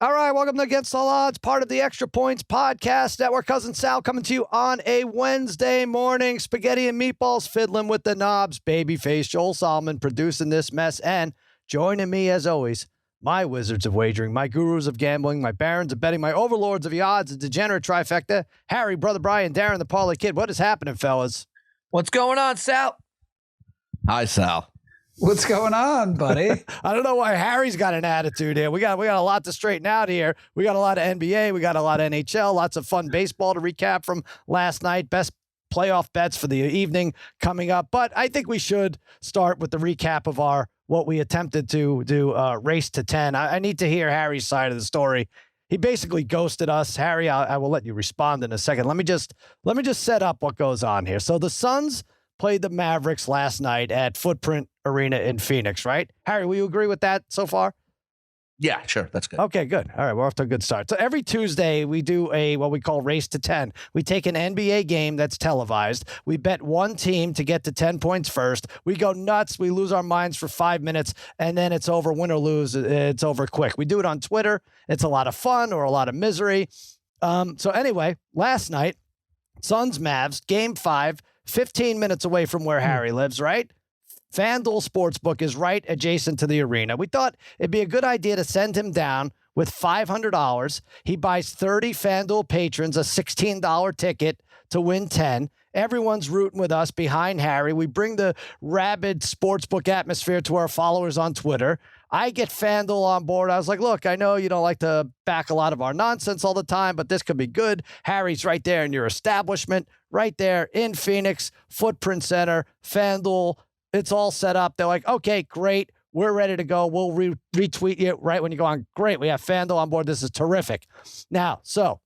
All right, welcome to Against All Odds, part of the Extra Points Podcast Network. Cousin Sal coming to you on a Wednesday morning. Spaghetti and meatballs fiddling with the knobs. Babyface Joel Solomon producing this mess. And joining me, as always, my wizards of wagering, my gurus of gambling, my barons of betting, my overlords of the odds, a degenerate trifecta, Harry, Brother Brian, Darren, the Parlay Kid. What is happening, fellas? What's going on, Sal? Hi, Sal. What's going on, buddy? I don't know why Harry's got an attitude here. We got a lot to straighten out here. We got a lot of NBA. We got a lot of NHL. Lots of fun baseball to recap from last night. Best playoff bets for the evening coming up. But I think we should start with the recap of what we attempted to do, race to 10. I need to hear Harry's side of the story. He basically ghosted us. Harry, I will let you respond in a second. Let me just set up what goes on here. So the Suns played the Mavericks last night at Footprint Arena in Phoenix, right? Harry, will you agree with that so far? Yeah, sure. That's good. Okay, good. All right, we're off to a good start. So every Tuesday, we do what we call Race to 10. We take an NBA game that's televised. We bet one team to get to 10 points first. We go nuts. We lose our minds for 5 minutes, and then it's over. Win or lose, it's over quick. We do it on Twitter. It's a lot of fun or a lot of misery. So anyway, last night, Suns-Mavs, Game 5, 15 minutes away from where Harry lives, right? FanDuel Sportsbook is right adjacent to the arena. We thought it'd be a good idea to send him down with $500. He buys 30 FanDuel patrons a $16 ticket to win 10. Everyone's rooting with us behind Harry. We bring the rabid sportsbook atmosphere to our followers on Twitter. I get FanDuel on board. I was like, look, I know you don't like to back a lot of our nonsense all the time, but this could be good. Harry's right there in your establishment, right there in Phoenix, Footprint Center, FanDuel. It's all set up. They're like, okay, great. We're ready to go. We'll retweet you right when you go on. Great. We have FanDuel on board. This is terrific. Now, so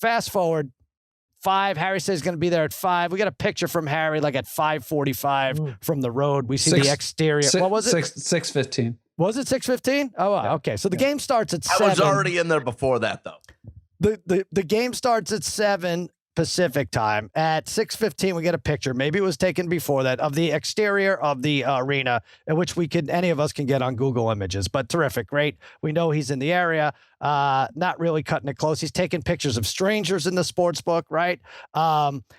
fast forward. 5. Harry says he's going to be there at 5. We got a picture from Harry like at 5:45 from the road. We see the exterior. What was it? 6:15. Was it 6:15? Oh, wow. Okay. So the game starts at 7. I was already in there before that, though. The game starts at 7 Pacific time. At 6:15, we get a picture. Maybe it was taken before that of the exterior of the arena, in which any of us can get on Google Images. But terrific, great. We know he's in the area. Not really cutting it close. He's taking pictures of strangers in the sports book, right?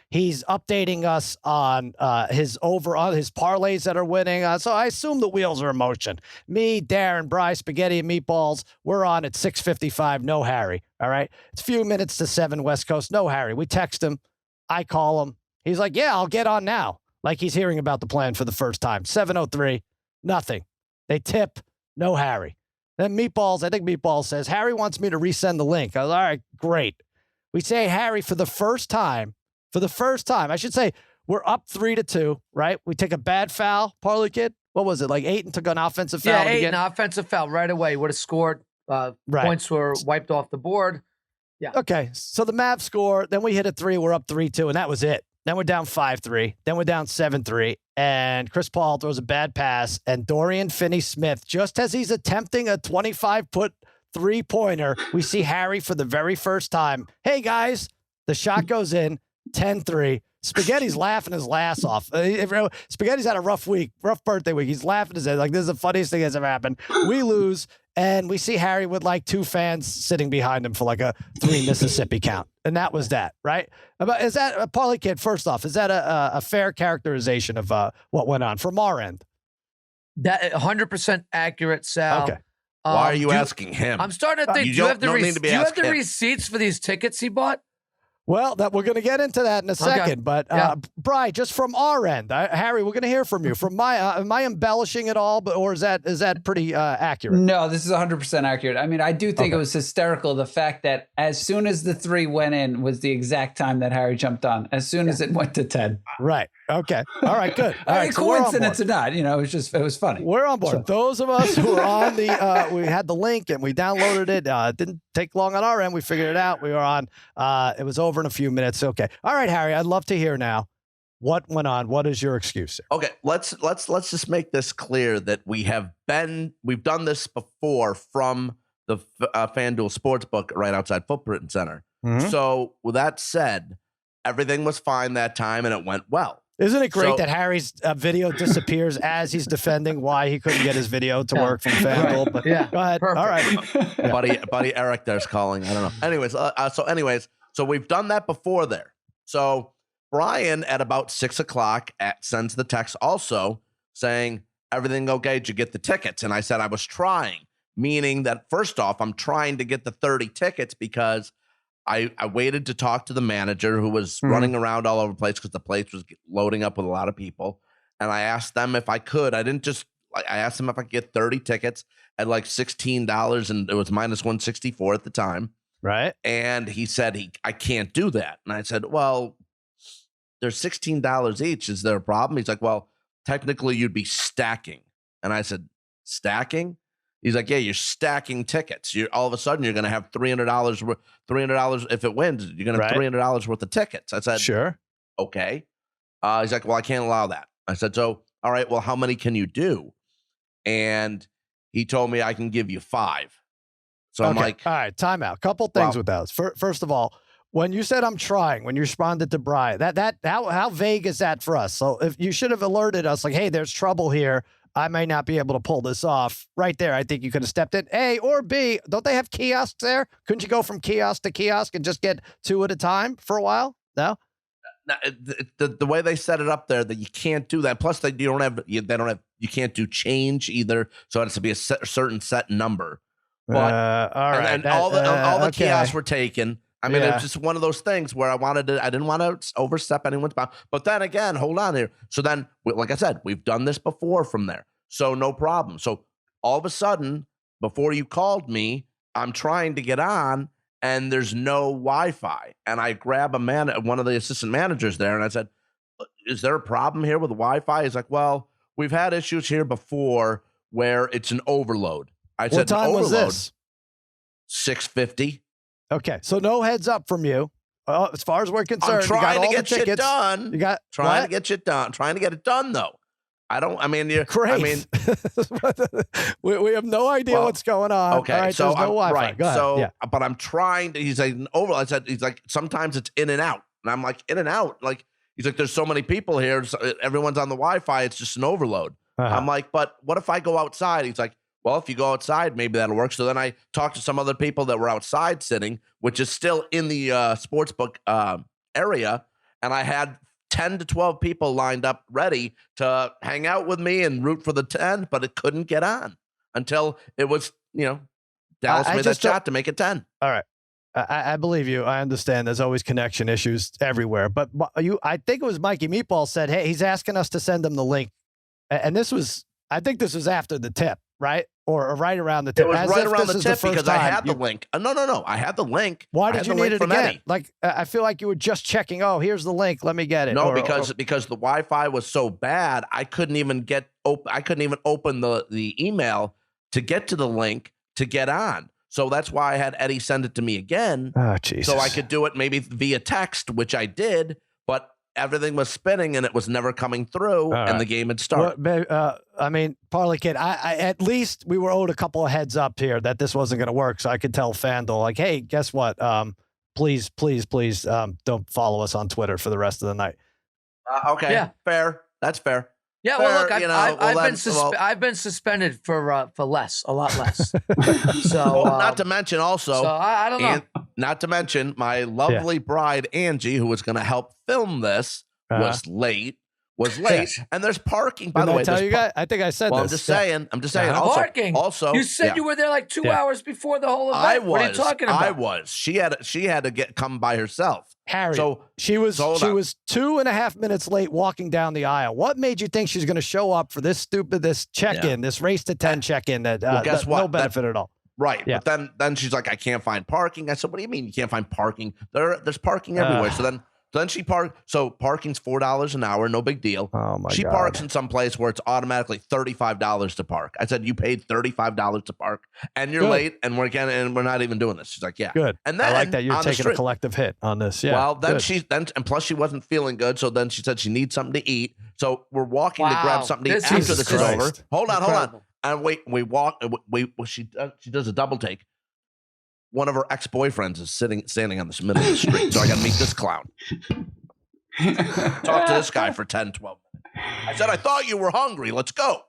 He's updating us on his parlays that are winning. So I assume the wheels are in motion. Me, Darren, Bry, Spaghetti and Meatballs, we're on at 6:55. No Harry. All right. It's a few minutes to 7 West Coast. No Harry. We text him. I call him. He's like, yeah, I'll get on now. Like he's hearing about the plan for the first time. 7:03. Nothing. They tip. No Harry. Then Meatballs, I think Meatballs says, Harry wants me to resend the link. I was all right, great. We say, Harry, for the first time, I should say, we're up 3-2, right? We take a bad foul, Parlay Kid. What was it, like 8 and took an offensive foul? Yeah, 8 and offensive foul right away. Would have scored. Right. Points were wiped off the board. Yeah. Okay, so the Mavs score. Then we hit a 3. We're up 3-2, and that was it. Then we're down 5-3. Then we're down 7-3. And Chris Paul throws a bad pass. And Dorian Finney-Smith, just as he's attempting a 25-foot three-pointer, we see Harry for the very first time. Hey, guys, the shot goes in, 10-3. Spaghetti's laughing his ass off. Spaghetti's had a rough birthday week. He's laughing his head like this is the funniest thing that's ever happened. We lose, and we see Harry with like 2 fans sitting behind him for like a 3 Mississippi count. And that was that, right? Is that, Parlay Kid, first off, is that a fair characterization of what went on from our end? That 100% accurate, Sal. Okay. Why are you asking him? I'm starting to think, do you have the receipts for these tickets he bought? Well, that we're going to get into that in a second, but Bri, just from our end, Harry, we're going to hear from you. From am I embellishing it all, or is that pretty accurate? No, this is 100% accurate. I mean, I do think it was hysterical. The fact that as soon as the 3 went in was the exact time that Harry jumped on. As soon as it went to 10, right? Okay, all right, good. All right, so coincidence or not, it was funny. We're on board. So. Those of us who are on the, we had the link and we downloaded it. It didn't take long on our end. We figured it out. We were on. It was over in a few minutes. Okay. All right, Harry, I'd love to hear now what went on. What is your excuse? Okay, let's just make this clear that we've done this before from the FanDuel Sportsbook right outside Footprint Center. Mm-hmm. So with that said, everything was fine that time and it went well. Isn't it great that Harry's video disappears as he's defending why he couldn't get his video to work from FanDuel? But yeah, go ahead. Perfect. All right. Yeah. Buddy Eric there's calling. I don't know. Anyways, so we've done that before there. So Brian at about 6 o'clock sends the text also saying, everything okay? Did you get the tickets? And I said I was trying, meaning that first off, I'm trying to get the 30 tickets because I waited to talk to the manager who was running around all over the place because the place was loading up with a lot of people. And I asked them if I could. I asked them if I could get 30 tickets at like $16, and it was minus 164 at the time. Right. And he said, I can't do that. And I said, well, they're $16 each. Is there a problem? He's like, well, technically you'd be stacking. And I said, stacking? He's like, yeah, you're stacking tickets. All of a sudden you're going to have $300 if it wins. You're going to have $300 worth of tickets. I said, sure. Okay. He's like, well, I can't allow that. I said, so, all right, well, how many can you do? And he told me I can give you 5. So I'm like, all right, timeout. Couple things with those. First of all, when you said I'm trying, when you responded to Brian, how vague is that for us? So if you should have alerted us, like, hey, there's trouble here. I may not be able to pull this off. Right there, I think you could have stepped in. A or B, don't they have kiosks there? Couldn't you go from kiosk to kiosk and just get 2 at a time for a while? No? The way they set it up there, that you can't do that. Plus, you can't do change either. So it has to be a certain set number. But all right. And all the kiosks were taken. I mean, it's just one of those things where I didn't want to overstep anyone's bound. But then again, hold on here. So then, like I said, we've done this before from there. So no problem. So all of a sudden, before you called me, I'm trying to get on and there's no Wi-Fi. And I grab one of the assistant managers there and I said, is there a problem here with the Wi-Fi? He's like, well, we've had issues here before where it's an overload. I said, what time was this? 6:50. Okay, so no heads up from you. As far as we're concerned, I'm trying to get shit done. Trying to get shit done. Trying to get it done, though. You're great. We have no idea what's going on. Okay, right, so there's no Wi-Fi. Right. Go ahead. So, but I'm trying to. He's like I said, he's like, sometimes it's in and out, and I'm like, in and out. Like he's like, there's so many people here. So everyone's on the Wi-Fi. It's just an overload. I'm like, but what if I go outside? He's like, well, if you go outside, maybe that'll work. So then I talked to some other people that were outside sitting, which is still in the sportsbook area. And I had 10 to 12 people lined up ready to hang out with me and root for the 10, but it couldn't get on until it was, Dallas made that shot to make it 10. All right. I believe you. I understand there's always connection issues everywhere. But I think it was Mikey Meatball said, hey, he's asking us to send him the link. And I think this was after the tip. Right? Or right around the tip. It was right around the tip because I had the link. No. I had the link. Why did you need it again? Like, I feel like you were just checking, here's the link. Let me get it. No, because the Wi-Fi was so bad, I couldn't even open the email to get to the link to get on. So that's why I had Eddie send it to me again. Oh, Jesus. So I could do it maybe via text, which I did, but everything was spinning and it was never coming through, and the game had started. Well, Parlay Kid, I at least we were owed a couple of heads up here that this wasn't going to work, so I could tell FanDuel, like, hey, guess what? Please, don't follow us on Twitter for the rest of the night. Okay, yeah. Fair. That's fair. Yeah, fair, well, look, I've been suspended for a lot less. So, not to mention also, so I don't know. Not to mention my lovely bride Angie, who was going to help film this, was late. And there's parking. By the way, I think I said this. I'm just saying. Also, parking. Also, you said you were there like 2 hours before the whole event. I was. What are you talking about? I was. She had to come by herself. Harry, so she was 2.5 minutes late walking down the aisle. What made you think she's going to show up for this check-in, this race to 10 check-in that guess what? No benefit at all? Right. Yeah. But then she's like, I can't find parking. I said, what do you mean you can't find parking? There's parking everywhere. So then she parked. So parking's $4 an hour, no big deal. Oh my God. She parks in some place where it's automatically $35 to park. I said, you paid $35 to park, and you're late, and we're not even doing this. She's like, yeah, good. And then I like that you're taking a collective hit on this. Yeah. Well, then and plus she wasn't feeling good, so then she said she needs something to eat. So we're walking to grab something to eat after this is over. Hold on. And we walk. She does a double take. One of her ex-boyfriends is standing on the middle of the street. So I got to meet this clown. Talk to this guy for 10, 12 minutes. I said, I thought you were hungry. Let's go.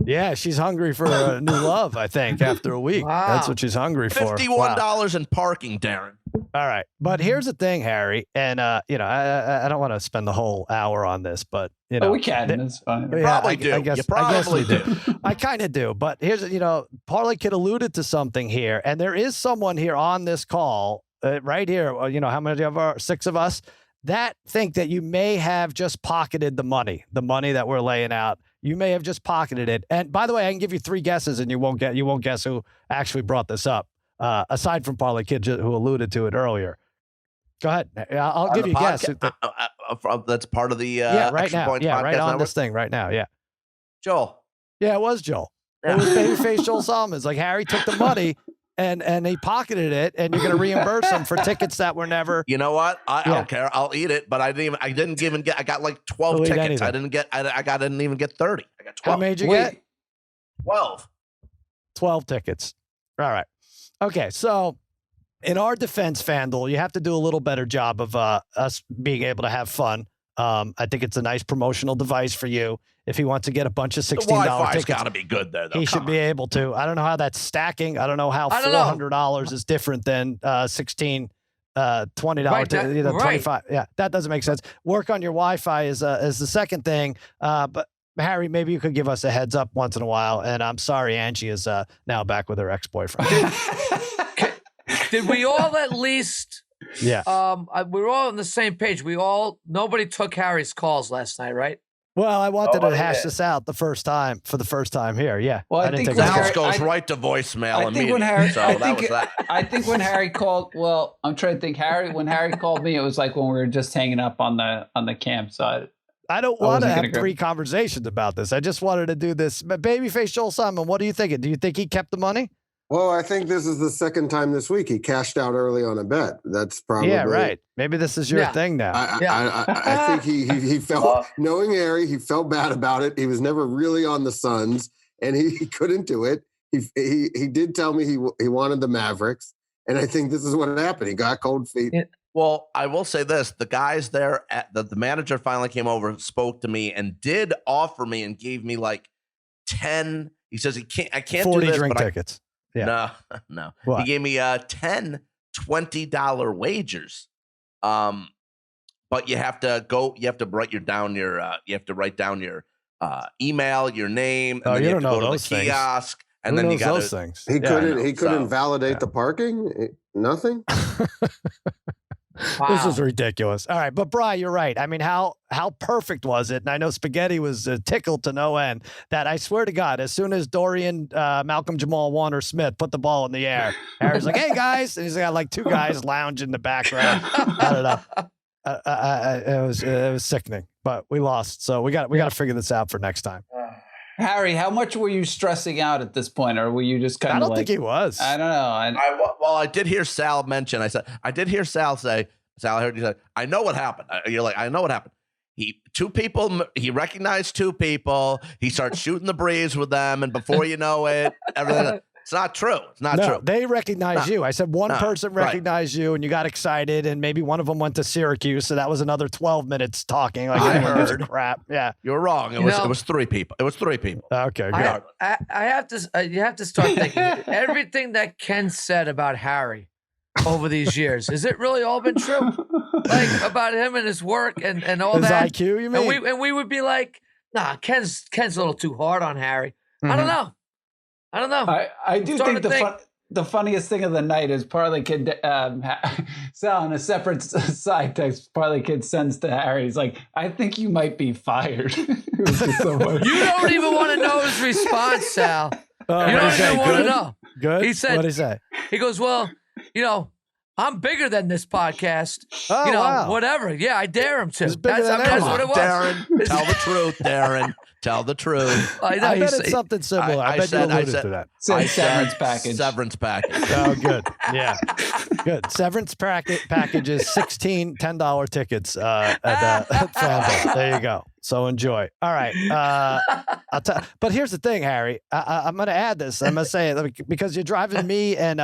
Yeah, she's hungry for a new love, I think, after a week. Wow. That's what she's hungry for. $51 in parking, Darren. All right. But here's the thing, Harry, and I don't want to spend the whole hour on this, but we can. It's fine. You probably do. I guess, you probably do. I kind of do. But here's, Parlay Kid alluded to something here, and there is someone here on this call right here. How many of our 6 of us that think that you may have just pocketed the money that we're laying out. You may have just pocketed it. And by the way, I can give you 3 guesses, and you won't guess who actually brought this up. Aside from Parlay Kid, who alluded to it earlier. Go ahead. I'll give you a guess. That's part of the right Extra now. Points Yeah, podcast right on network? this thing right now. Yeah. Joel. Yeah, it was Joel. Yeah. It was babyface Joel Solomon. It's like Harry took the money and he pocketed it, and you're going to reimburse him for tickets that were never. You know what? I don't care. I'll eat it, but I didn't even get. I got like 12 tickets. Anything. I didn't even get 30. I got 12. How many did you get? 12. 12 tickets. All right. Okay. So in our defense, FanDuel, you have to do a little better job of us being able to have fun. I think it's a nice promotional device for you. If he wants to get a bunch of $16 The Wi-Fi's tickets, got to be good there, though. he should be able to. I don't know how that's stacking. I don't know how $400 is different than $16, $20, Right, that- 25. Yeah, that doesn't make sense. Work on your Wi-Fi is the second thing. But Harry, maybe you could give us a heads up once in a while. And I'm sorry, Angie is now back with her ex-boyfriend. Did we all at least? Yeah. We were all on the same page. Nobody took Harry's calls last night, right? Well, I wanted to hash this out for the first time here. Yeah. Well, I think Dallas goes right to voicemail immediately. I think when Harry called, well, I'm trying to think. When Harry called me, it was like when we were just hanging up on the campsite. I don't want to have 3 conversations about this. I just wanted to do this. But babyface Joel Simon, what are you thinking? Do you think he kept the money? Well, I think this is the second time this week he cashed out early on a bet. That's probably right. Maybe this is your thing now. I think he felt, knowing Harry, he felt bad about it. He was never really on the Suns, and he couldn't do it. He did tell me he wanted the Mavericks, and I think this is what happened. He got cold feet. Well, I will say this: the guys there at the manager finally came over, spoke to me, and did offer me and gave me like 10. He says I can't 40 do this, drink but tickets. Yeah. No. What? He gave me 10 $20 wagers. But you have to write down your email, your name, and then you have to go to the kiosk, and then you got those things. He couldn't validate the parking. Nothing. Wow. This is ridiculous. All right, but Bri, you're right. I mean, how perfect was it? And I know Spaghetti was tickled to no end. That I swear to God, as soon as Dorian, Malcolm Jamal Warner Smith put the ball in the air, Harry's like, "Hey guys," and he's got like 2 guys lounge in the background. I don't know. It was sickening, but we lost, so we got to figure this out for next time. Harry, how much were you stressing out at this point, or were you just kind of? I don't think he was. I don't know. I did hear Sal mention. I did hear Sal say. Sal, I heard you say, "I know what happened." You're like, "I know what happened." He recognized 2 people. He starts shooting the breeze with them, and before you know it, everything. It's not true. It's not true. They recognize you. I said one person recognized you, and you got excited, and maybe one of them went to Syracuse, so that was another 12 minutes talking. Like, I heard crap. Yeah, you're wrong. It was 3 people. It was 3 people. Okay, good. I have to. You have to start thinking everything that Ken said about Harry over these years. Has it really all been true? Like about him and his work and all his that. IQ, you mean? And we would be like, nah, Ken's a little too hard on Harry. Mm-hmm. I don't know. I do think the funniest thing of the night is Parlay Kid Sal on a separate side text. Parlay Kid sends to Harry. He's like, "I think you might be fired." You don't even want to know his response, Sal. You don't even want to know. Good. He said, "What did he say?" He goes, "Well, I'm bigger than this podcast. Oh, wow. Whatever. Yeah, I dare him to." That's what it was. Darren, tell the truth, Darren. Tell the truth. I bet it's something similar. I bet you alluded to that. Severance package. Severance package. Oh, good. Yeah. Good. Severance package is 16 $10 tickets at FanDuel. There you go. So enjoy. All right. But here's the thing, Harry. I'm going to add this. I'm going to say it because you're driving me and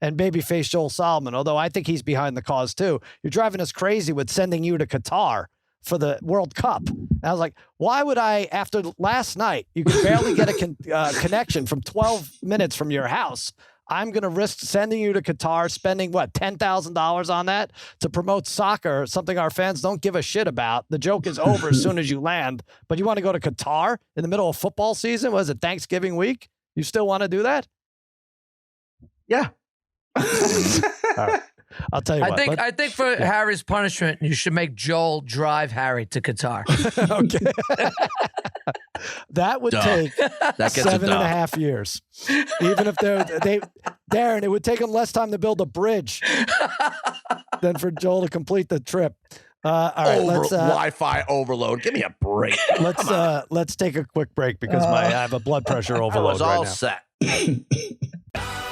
babyface Joel Solomon, although I think he's behind the cause too. You're driving us crazy with sending you to Qatar. for the World Cup. And I was like, why would I, after last night, you could barely get a connection from 12 minutes from your house. I'm going to risk sending you to Qatar, spending, $10,000 on that to promote soccer, something our fans don't give a shit about. The joke is over as soon as you land. But you want to go to Qatar in the middle of football season? Was it Thanksgiving week? You still want to do that? Yeah. All right. I'll tell you what. I think for Harry's punishment, you should make Joel drive Harry to Qatar. Okay. That would take that gets 7.5 years. Even if Darren, it would take them less time to build a bridge than for Joel to complete the trip. All right, Wi-Fi overload. Give me a break. Let's take a quick break because I have a blood pressure overload I was all right now. set.